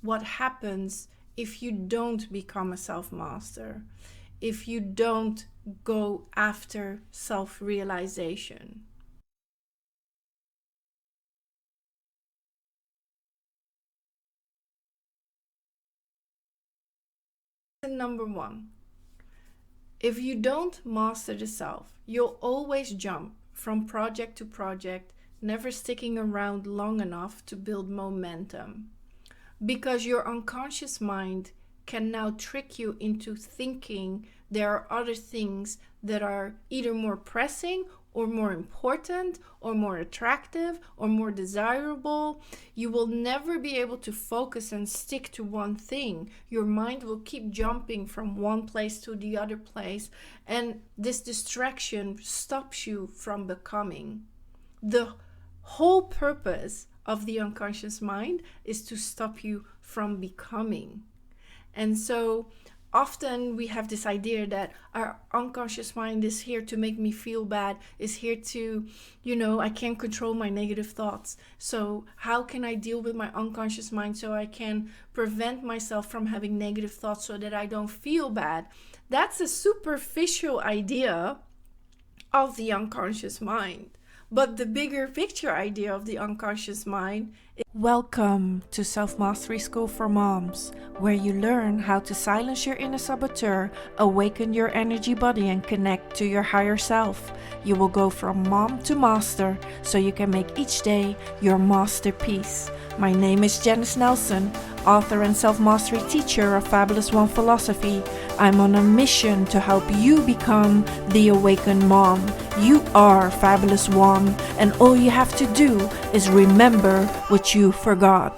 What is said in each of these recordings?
what happens if you don't become a self-master, if you don't go after self-realization. Number one, if you don't master the self, you'll always jump from project to project, never sticking around long enough to build momentum. Because your unconscious mind can now trick you into thinking there are other things that are either more pressing or more important or more attractive or more desirable. You will never be able to focus and stick to one thing. Your mind will keep jumping from one place to the other place, and this distraction stops you from becoming. The whole purpose of the unconscious mind is to stop you from becoming. And so often we have this idea that our unconscious mind is here to make me feel bad, is here to, I can't control my negative thoughts. So how can I deal with my unconscious mind so I can prevent myself from having negative thoughts so that I don't feel bad? That's a superficial idea of the unconscious mind. But the bigger picture idea of the unconscious mind is... Welcome to Self-Mastery School for Moms, where you learn how to silence your inner saboteur, awaken your energy body, and connect to your higher self. You will go from mom to master, so you can make each day your masterpiece. My name is Janice Nelson, author and self-mastery teacher of Fabulous One Philosophy. I'm on a mission to help you become the awakened mom. You are Fabulous One, and all you have to do is remember what you forgot.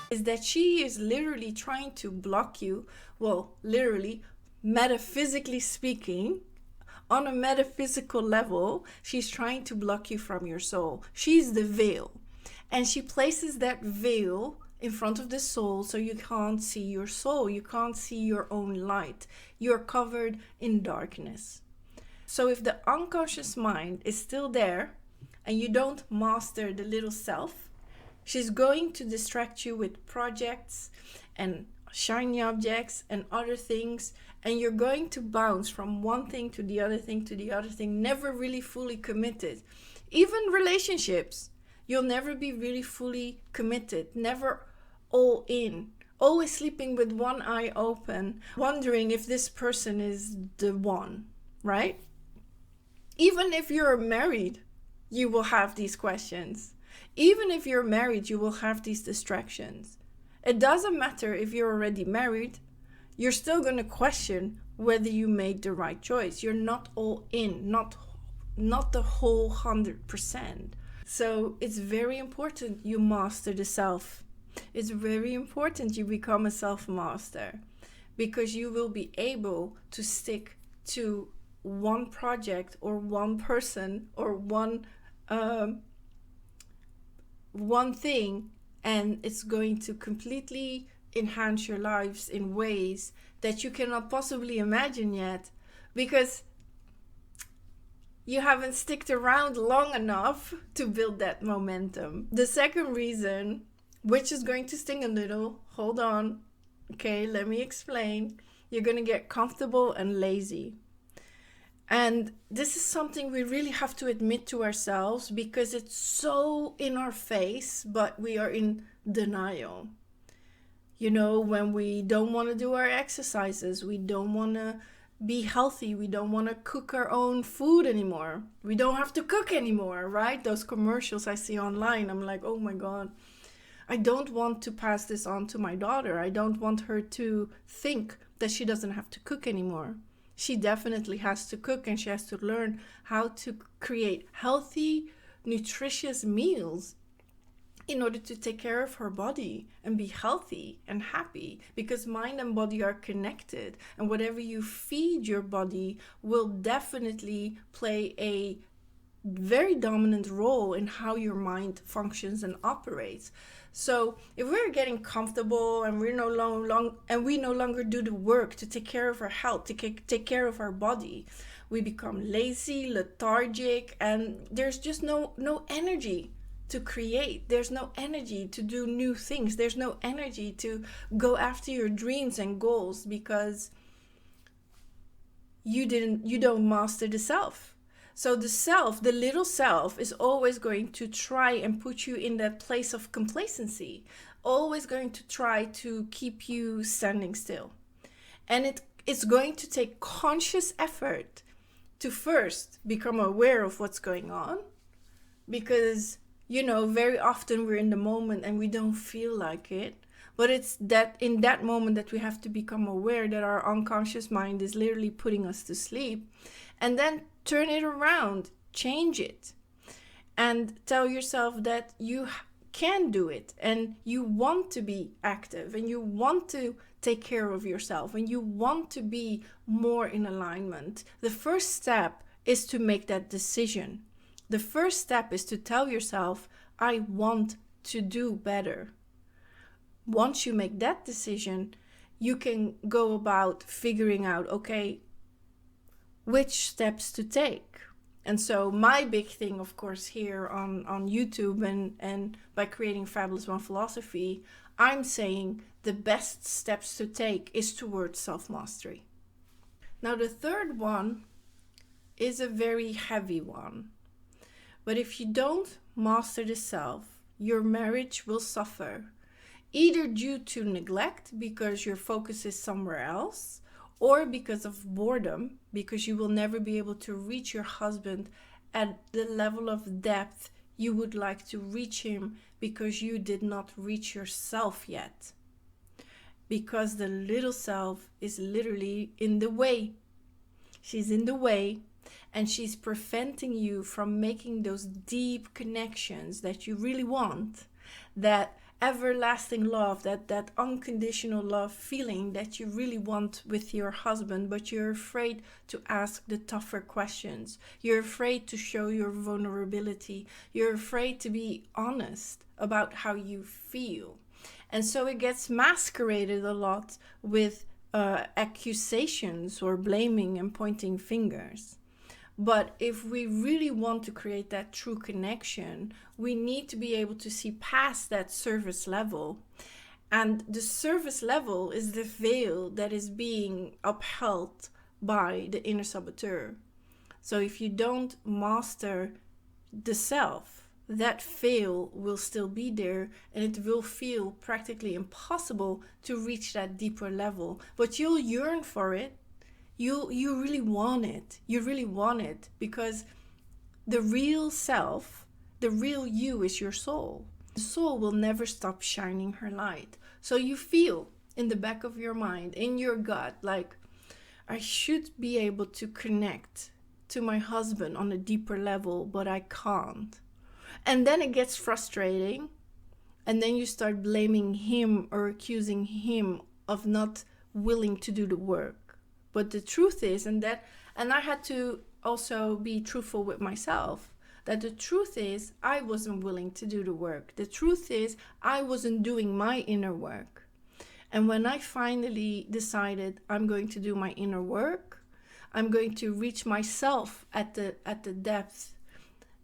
Is that she is literally trying to block you, well, literally, metaphysically speaking, on a metaphysical level, she's trying to block you from your soul. She's the veil. And she places that veil in front of the soul so you can't see your soul. You can't see your own light. You're covered in darkness. So if the unconscious mind is still there and you don't master the little self, she's going to distract you with projects and shiny objects and other things, and you're going to bounce from one thing to the other thing to the other thing, never really fully committed. Even relationships, you'll never be really fully committed, never all in, always sleeping with one eye open, wondering if this person is the one, right? Even if you're married, you will have these questions. Even if you're married, you will have these distractions. It doesn't matter if you're already married, you're still going to question whether you made the right choice. You're not all in, not the whole 100%. So it's very important you master the self. It's very important you become a self-master, because you will be able to stick to one project or one person or one thing, and it's going to completely enhance your lives in ways that you cannot possibly imagine yet, because you haven't sticked around long enough to build that momentum. The second reason, which is going to sting a little, hold on, okay, let me explain. You're going to get comfortable and lazy. And this is something we really have to admit to ourselves, because it's so in our face, but we are in denial. When we don't want to do our exercises, we don't want to be healthy, we don't want to cook our own food anymore. We don't have to cook anymore, right? Those commercials I see online, I'm like, oh my God. I don't want to pass this on to my daughter. I don't want her to think that she doesn't have to cook anymore. She definitely has to cook, and she has to learn how to create healthy, nutritious meals in order to take care of her body and be healthy and happy, because mind and body are connected, and whatever you feed your body will definitely play a very dominant role in how your mind functions and operates. So if we're getting comfortable and we no longer do the work to take care of our health, to take care of our body, we become lazy, lethargic, and there's just no energy to create. There's no energy to do new things. There's no energy to go after your dreams and goals because you don't master the self. So the self, the little self, is always going to try and put you in that place of complacency, always going to try to keep you standing still. And it's going to take conscious effort to first become aware of what's going on, because very often we're in the moment and we don't feel like it. But it's that in that moment that we have to become aware that our unconscious mind is literally putting us to sleep, and then turn it around, change it, and tell yourself that you can do it, and you want to be active, and you want to take care of yourself, and you want to be more in alignment. The first step is to make that decision. The first step is to tell yourself, I want to do better. Once you make that decision, you can go about figuring out, okay, which steps to take. And so my big thing, of course, here on YouTube and by creating Fabulous One Philosophy, I'm saying the best steps to take is towards self-mastery. Now, the third one is a very heavy one. But if you don't master the self, your marriage will suffer, either due to neglect because your focus is somewhere else, or because of boredom, because you will never be able to reach your husband at the level of depth you would like to reach him, because you did not reach yourself yet. Because the little self is literally in the way. She's in the way, and she's preventing you from making those deep connections that you really want, that everlasting love, that unconditional love feeling that you really want with your husband, but you're afraid to ask the tougher questions. You're afraid to show your vulnerability. You're afraid to be honest about how you feel. And so it gets masqueraded a lot with accusations or blaming and pointing fingers. But if we really want to create that true connection, we need to be able to see past that surface level. And the surface level is the veil that is being upheld by the inner saboteur. So if you don't master the self, that veil will still be there, and it will feel practically impossible to reach that deeper level. But you'll yearn for it. You really want it. You really want it, because the real self, the real you, is your soul. The soul will never stop shining her light. So you feel in the back of your mind, in your gut, like, I should be able to connect to my husband on a deeper level, but I can't. And then it gets frustrating, and then you start blaming him or accusing him of not willing to do the work. But the truth is, and I had to also be truthful with myself, that the truth is I wasn't willing to do the work. The truth is I wasn't doing my inner work. And when I finally decided I'm going to do my inner work, I'm going to reach myself at the depth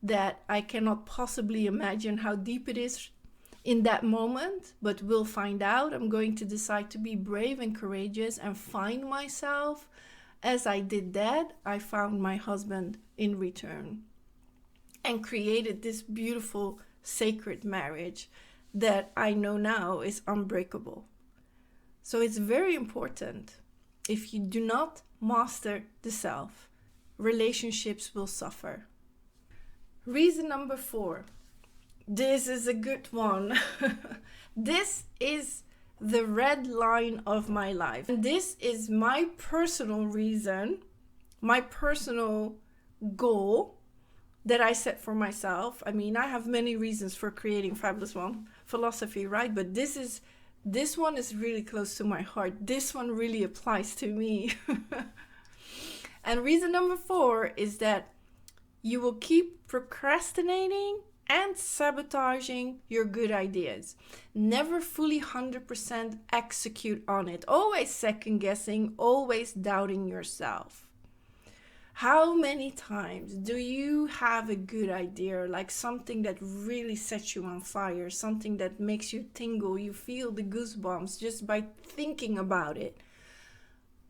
that I cannot possibly imagine how deep it is in that moment, but we'll find out. I'm going to decide to be brave and courageous and find myself. As I did that, I found my husband in return and created this beautiful, sacred marriage that I know now is unbreakable. So it's very important. If you do not master the self, relationships will suffer. Reason number 4. This is a good one. This is the red line of my life. And this is my personal reason, my personal goal that I set for myself. I mean, I have many reasons for creating Fabulous One Philosophy, right? But this one is really close to my heart. This one really applies to me. And reason number 4 is that you will keep procrastinating and sabotaging your good ideas. Never fully 100% execute on it. Always second guessing, always doubting yourself. How many times do you have a good idea, like something that really sets you on fire, something that makes you tingle, you feel the goosebumps just by thinking about it?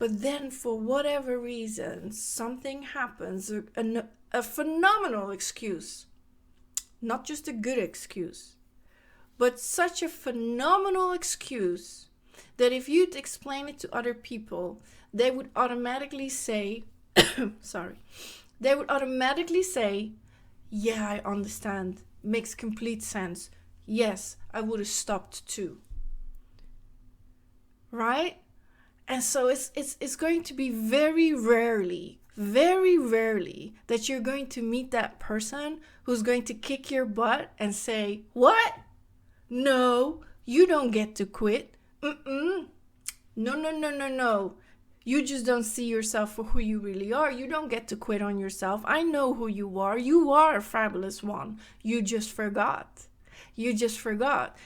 But then for whatever reason, something happens, a phenomenal excuse, not just a good excuse, but such a phenomenal excuse that if you'd explain it to other people, they would automatically say, they would automatically say, yeah, I understand, makes complete sense. Yes, I would have stopped too. Right? And so it's going to be very rarely that you're going to meet that person who's going to kick your butt and say, what? No, you don't get to quit. No. You just don't see yourself for who you really are. You don't get to quit on yourself. I know who you are. You are a fabulous one. You just forgot.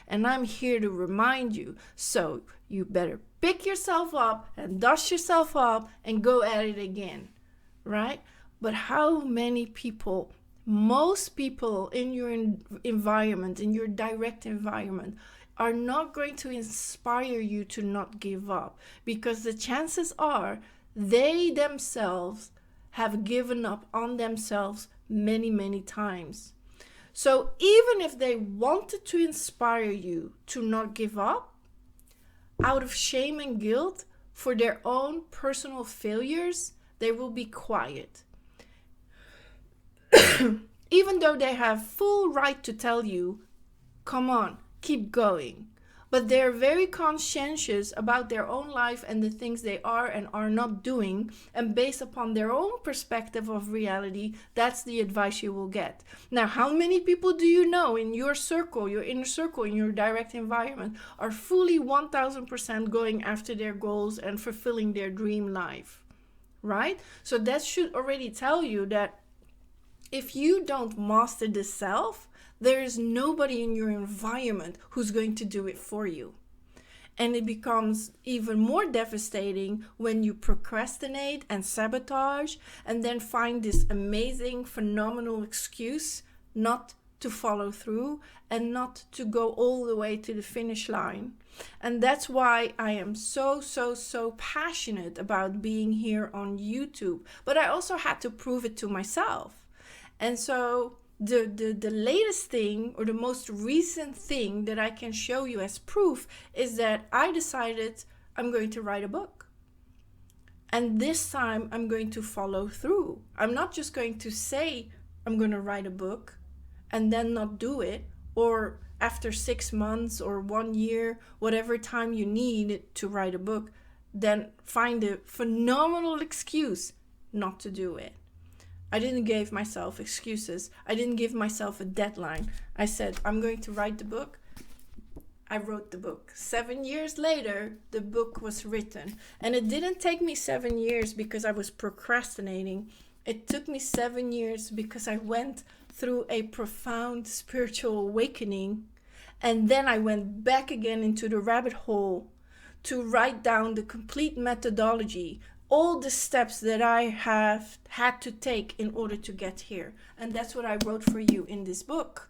And I'm here to remind you. So you better pick yourself up and dust yourself up and go at it again. Right? But how many people, most people in your environment, in your direct environment, are not going to inspire you to not give up, because the chances are they themselves have given up on themselves many times. So even if they wanted to inspire you to not give up, out of shame and guilt for their own personal failures, they will be quiet. Even though they have full right to tell you, come on, keep going. But they're very conscientious about their own life and the things they are and are not doing. And based upon their own perspective of reality, that's the advice you will get. Now, how many people do you know in your circle, your inner circle, in your direct environment, are fully 1000% going after their goals and fulfilling their dream life? Right? So that should already tell you that if you don't master the self, there is nobody in your environment who's going to do it for you. And it becomes even more devastating when you procrastinate and sabotage and then find this amazing, phenomenal excuse not to follow through and not to go all the way to the finish line. And that's why I am so passionate about being here on YouTube. But I also had to prove it to myself. And so the latest thing, or the most recent thing that I can show you as proof, is that I decided I'm going to write a book. And this time I'm going to follow through. I'm not just going to say I'm going to write a book and then not do it, or after 6 months or 1 year, whatever time you need to write a book, then find a phenomenal excuse not to do it. I didn't give myself excuses. I didn't give myself a deadline. I said, I'm going to write the book. I wrote the book. 7 years later, the book was written. And it didn't take me 7 years because I was procrastinating. It took me 7 years because I went through a profound spiritual awakening. And then I went back again into the rabbit hole to write down the complete methodology, all the steps that I have had to take in order to get here. And that's what I wrote for you in this book.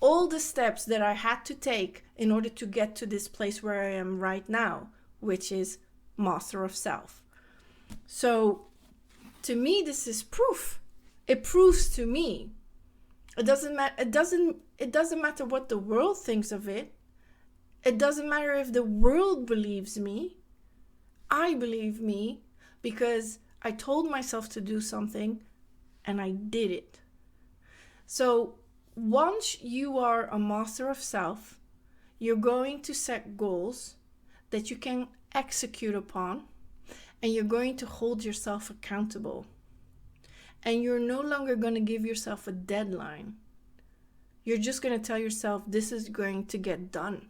All the steps that I had to take in order to get to this place where I am right now, which is master of self. So to me, this is proof. It proves to me. It doesn't matter what the world thinks of it. It doesn't matter if the world believes me. I believe me, because I told myself to do something and I did it. So once you are a master of self, you're going to set goals that you can execute upon, and you're going to hold yourself accountable. And you're no longer going to give yourself a deadline. You're just going to tell yourself this is going to get done,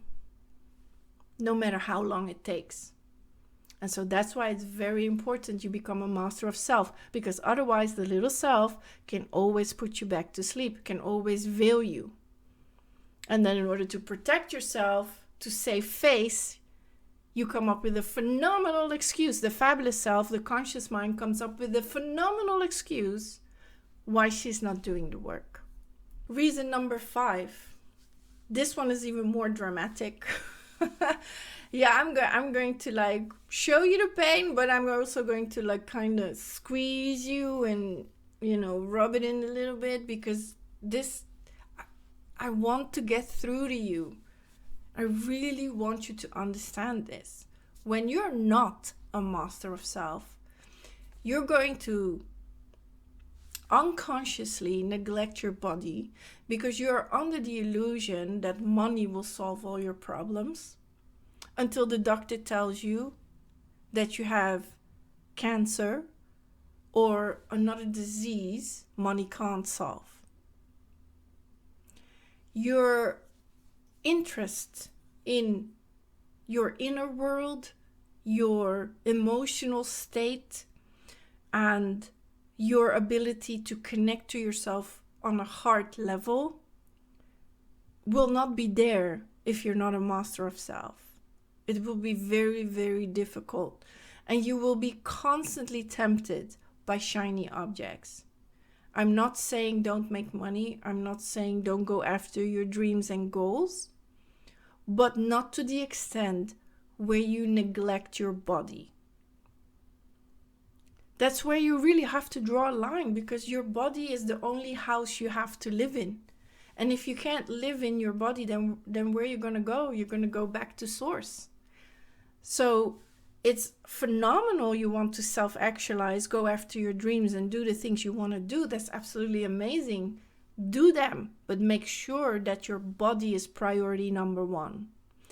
no matter how long it takes. And so that's why it's very important you become a master of self, because otherwise the little self can always put you back to sleep, can always veil you. And then in order to protect yourself, to save face, You come up with a phenomenal excuse. The fabulous self, the conscious mind, comes up with a phenomenal excuse why she's not doing the work. Reason number 5. This one is even more dramatic. Yeah, I'm going to like show you the pain, but I'm also going to like kind of squeeze you and, rub it in a little bit, because I want to get through to you. I really want you to understand this. When you're not a master of self, you're going to unconsciously neglect your body because you're under the illusion that money will solve all your problems, until the doctor tells you that you have cancer or another disease money can't solve. Your interest in your inner world, your emotional state, and your ability to connect to yourself on a heart level will not be there if you're not a master of self. It will be very, very difficult, and you will be constantly tempted by shiny objects. I'm not saying don't make money. I'm not saying don't go after your dreams and goals, but not to the extent where you neglect your body. That's where you really have to draw a line, because your body is the only house you have to live in. And if you can't live in your body, then where are you going to go? You're going to go back to source. So it's phenomenal you want to self-actualize, go after your dreams and do the things you want to do. That's absolutely amazing. Do them, but make sure that your body is priority number 1.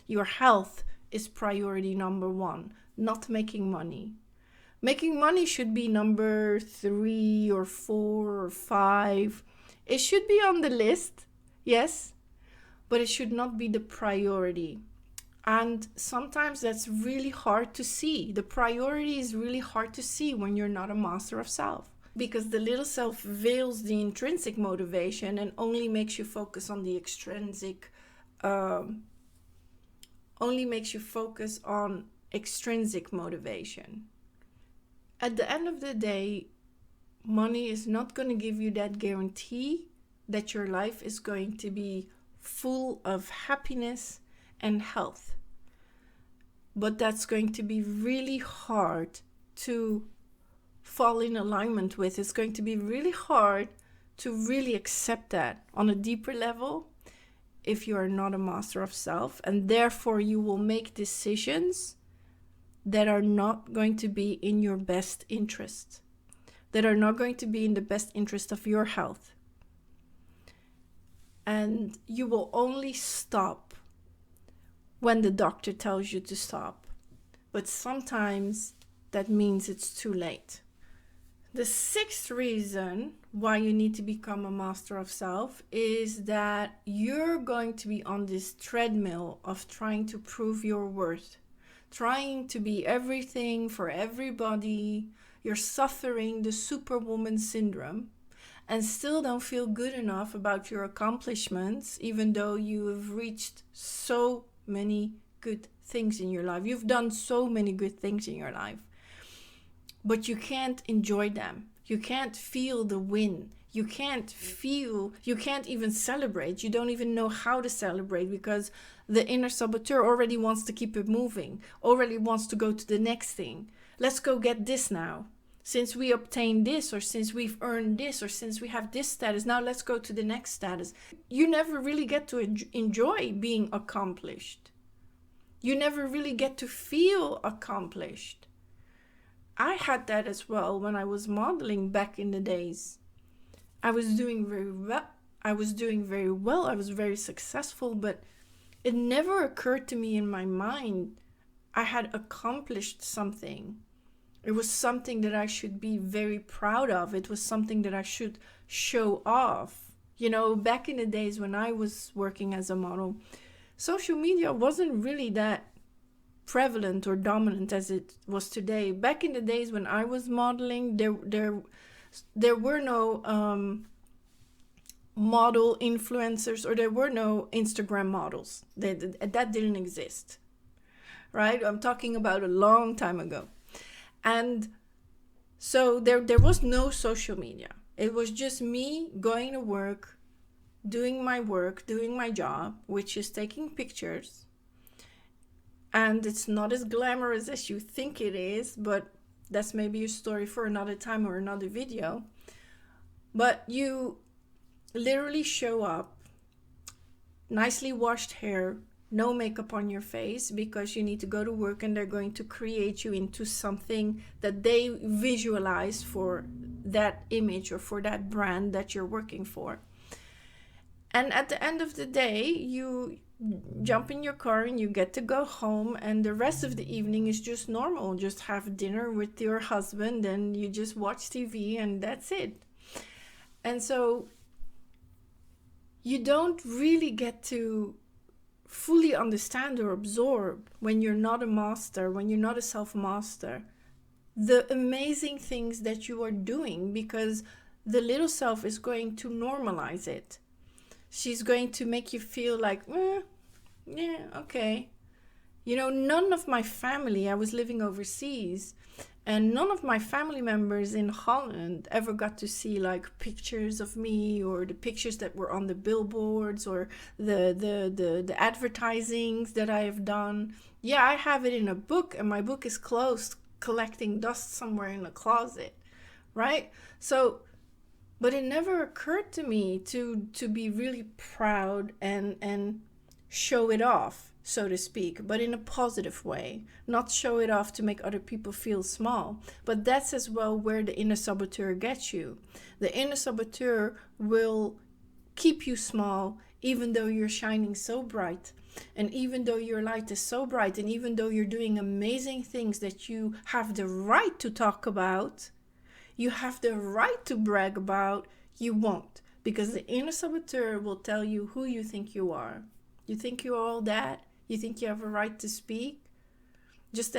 Your health is priority number 1, not making money. Making money should be number 3 or 4 or 5. It should be on the list, yes, but it should not be the priority. And sometimes that's really hard to see. The priority is really hard to see when you're not a master of self, because the little self veils the intrinsic motivation and only makes you focus on the extrinsic, extrinsic motivation. At the end of the day, money is not going to give you that guarantee that your life is going to be full of happiness and health. But that's going to be really hard to fall in alignment with. It's going to be really hard to really accept that on a deeper level if you are not a master of self, and therefore you will make decisions that are not going to be in your best interest, that are not going to be in the best interest of your health. And you will only stop when the doctor tells you to stop. But sometimes that means it's too late. The 6th reason why you need to become a master of self is that you're going to be on this treadmill of trying to prove your worth, trying to be everything for everybody. You're suffering the superwoman syndrome and still don't feel good enough about your accomplishments, even though you have reached so many good things in your life. You've done so many good things in your life, but you can't enjoy them. You can't feel the win. You can't even celebrate. You don't even know how to celebrate, because the inner saboteur already wants to keep it moving, already wants to go to the next thing. Let's go get this now. Since we obtained this, or since we've earned this, or since we have this status, now let's go to the next status. You never really get to enjoy being accomplished. You never really get to feel accomplished. I had that as well when I was modeling back in the days. I was doing very well. I was very successful, but it never occurred to me in my mind I had accomplished something. It was something that I should be very proud of. It was something that I should show off. Back in the days when I was working as a model, social media wasn't really that prevalent or dominant as it was today. Back in the days when I was modeling, there were no model influencers, or there were no Instagram models. That didn't exist, right? I'm talking about a long time ago. And so there was no social media. It was just me going to work, doing my job, which is taking pictures. And it's not as glamorous as you think it is, but that's maybe a story for another time or another video. But you literally show up, nicely washed hair, no makeup on your face, because you need to go to work and they're going to create you into something that they visualize for that image or for that brand that you're working for. And at the end of the day, you jump in your car and you get to go home, and the rest of the evening is just normal. Just have dinner with your husband and you just watch TV and that's it. And so you don't really get to fully understand or absorb, when you're not a master, when you're not a self-master, the amazing things that you are doing, because the little self is going to normalize it. She's going to make you feel like, yeah, okay. None of my family, I was living overseas, and none of my family members in Holland ever got to see like pictures of me, or the pictures that were on the billboards, or the advertisings that I have done. Yeah, I have it in a book, and my book is closed, collecting dust somewhere in a closet, right? So, but it never occurred to me to be really proud and show it off, so to speak, but in a positive way, not show it off to make other people feel small. But that's as well where the inner saboteur gets you. The inner saboteur will keep you small, even though you're shining so bright, and even though your light is so bright, and even though you're doing amazing things that you have the right to talk about, you have the right to brag about, you won't, because the inner saboteur will tell you who you think you are. You think you're all that? You think you have a right to speak? Just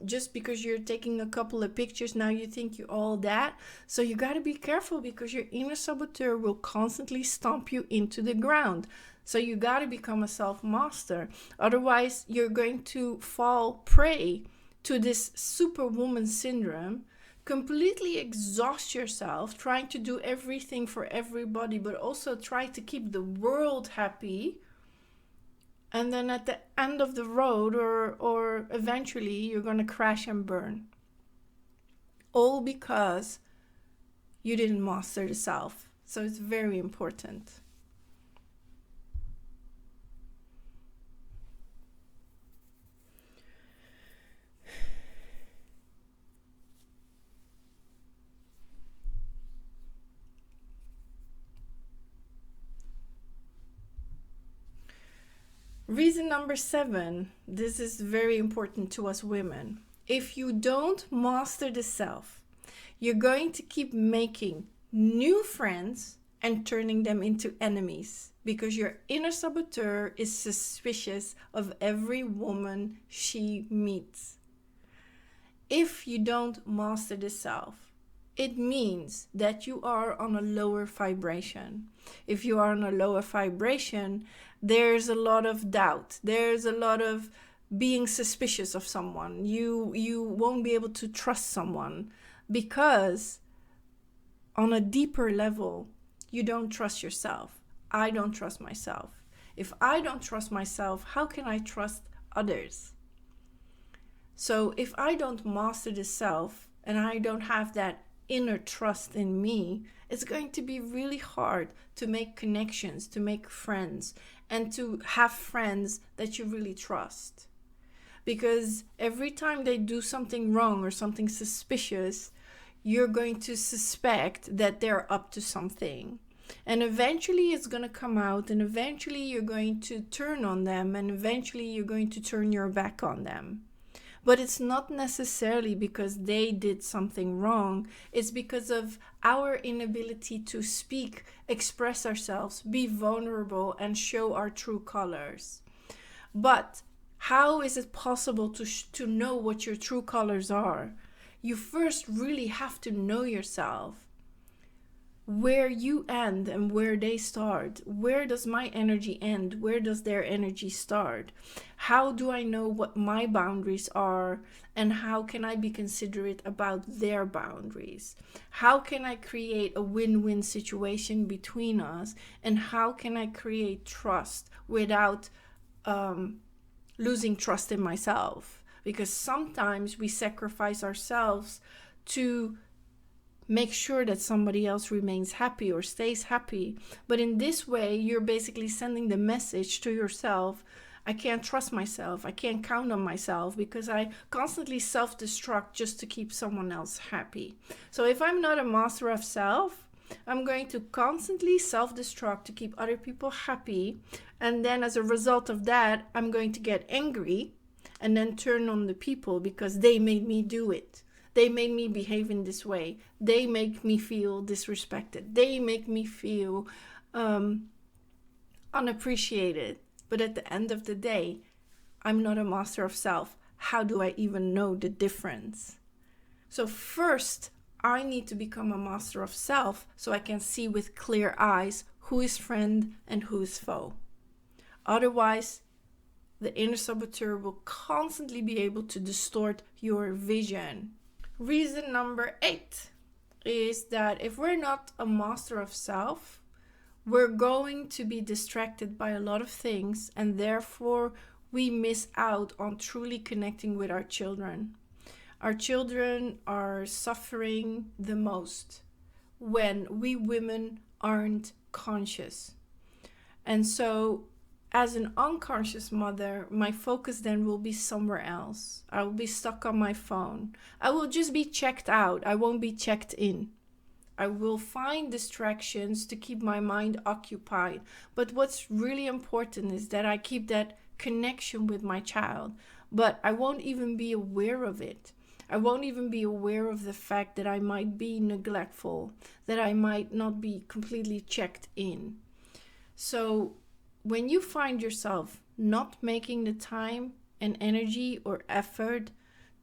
just because you're taking a couple of pictures, now you think you're all that? So you got to be careful, because your inner saboteur will constantly stomp you into the ground. So you got to become a self-master. Otherwise, you're going to fall prey to this superwoman syndrome, completely exhaust yourself trying to do everything for everybody, but also try to keep the world happy. And then at the end of the road, or eventually, you're going to crash and burn. All because you didn't master the self. So it's very important. Reason number 7, this is very important to us women. If you don't master the self, you're going to keep making new friends and turning them into enemies, because your inner saboteur is suspicious of every woman she meets. If you don't master the self, it means that you are on a lower vibration. If you are on a lower vibration, there's a lot of doubt. There's a lot of being suspicious of someone. You won't be able to trust someone, because on a deeper level, you don't trust yourself. I don't trust myself. If I don't trust myself, how can I trust others? So if I don't master the self, and I don't have that inner trust in me, it's going to be really hard to make connections, to make friends, and to have friends that you really trust. Because every time they do something wrong or something suspicious, you're going to suspect that they're up to something. And eventually it's going to come out, and eventually you're going to turn on them, and eventually you're going to turn your back on them. But it's not necessarily because they did something wrong. It's because of our inability to speak, express ourselves, be vulnerable, and show our true colors. But how is it possible to know what your true colors are? You first really have to know yourself. where you end and where they start. Where does my energy end? Where does their energy start? How do I know what my boundaries are? And how can I be considerate about their boundaries? How can I create a win-win situation between us? And how can I create trust without losing trust in myself? Because sometimes we sacrifice ourselves to make sure that somebody else remains happy or stays happy. But in this way, you're basically sending the message to yourself, I can't trust myself, I can't count on myself, because I constantly self-destruct just to keep someone else happy. So if I'm not a master of self, I'm going to constantly self-destruct to keep other people happy. And then as a result of that, I'm going to get angry and then turn on the people because they made me do it. They made me behave in this way. They make me feel disrespected. They make me feel unappreciated. But at the end of the day, I'm not a master of self. How do I even know the difference? So first, I need to become a master of self so I can see with clear eyes who is friend and who is foe. Otherwise, the inner saboteur will constantly be able to distort your vision. Reason number 8 is that if we're not a master of self, we're going to be distracted by a lot of things, and therefore we miss out on truly connecting with our children. Our children are suffering the most when we women aren't conscious. And so as an unconscious mother, my focus then will be somewhere else. I will be stuck on my phone. I will just be checked out. I won't be checked in. I will find distractions to keep my mind occupied. But what's really important is that I keep that connection with my child. But I won't even be aware of it. I won't even be aware of the fact that I might be neglectful, that I might not be completely checked in. So when you find yourself not making the time and energy or effort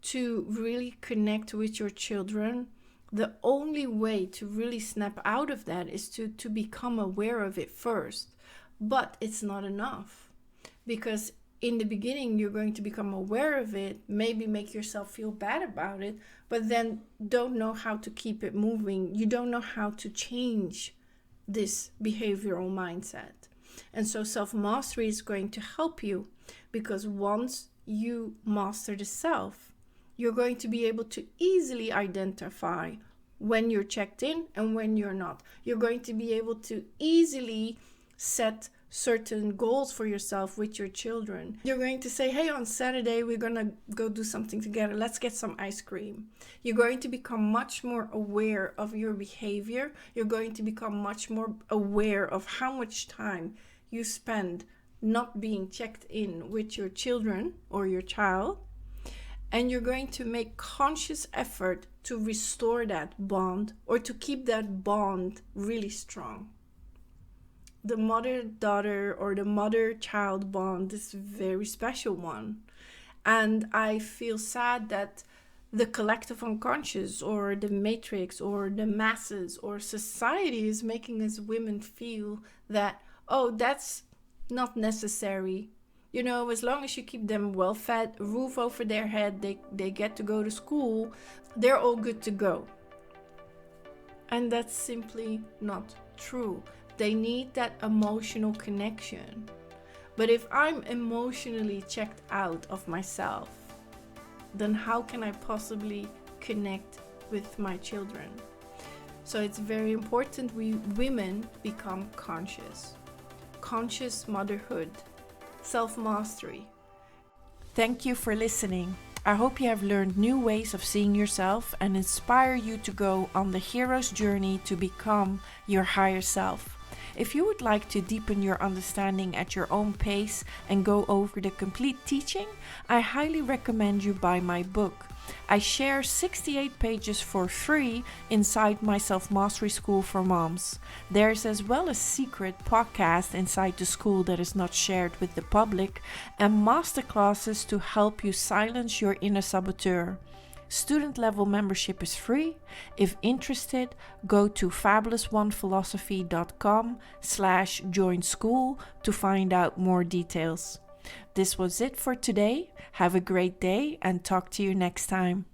to really connect with your children, the only way to really snap out of that is to become aware of it first. But it's not enough, because in the beginning you're going to become aware of it, maybe make yourself feel bad about it, but then don't know how to keep it moving. You don't know how to change this behavioral mindset. And so self-mastery is going to help you, because once you master the self, you're going to be able to easily identify when you're checked in and when you're not. You're going to be able to easily set certain goals for yourself with your children. You're going to say, hey, on Saturday, we're going to go do something together. Let's get some ice cream. You're going to become much more aware of your behavior. You're going to become much more aware of how much time you spend not being checked in with your children or your child. And you're going to make conscious effort to restore that bond or to keep that bond really strong. The mother-daughter or the mother-child bond is a very special one. And I feel sad that the collective unconscious or the matrix or the masses or society is making us women feel that, oh, that's not necessary. You know, as long as you keep them well fed, a roof over their head, they get to go to school, they're all good to go. And that's simply not true. They need that emotional connection. But if I'm emotionally checked out of myself, then how can I possibly connect with my children? So it's very important we women become conscious. Conscious motherhood. Self-mastery. Thank you for listening. I hope you have learned new ways of seeing yourself and inspire you to go on the hero's journey to become your higher self. If you would like to deepen your understanding at your own pace and go over the complete teaching, I highly recommend you buy my book. I share 68 pages for free inside my Self-Mastery School for Moms. There's as well a secret podcast inside the school that is not shared with the public, and masterclasses to help you silence your inner saboteur. Student level membership is free. If interested, go to fabulousOnephilosophy.com/join school to find out more details. This was it for today. Have a great day and talk to you next time.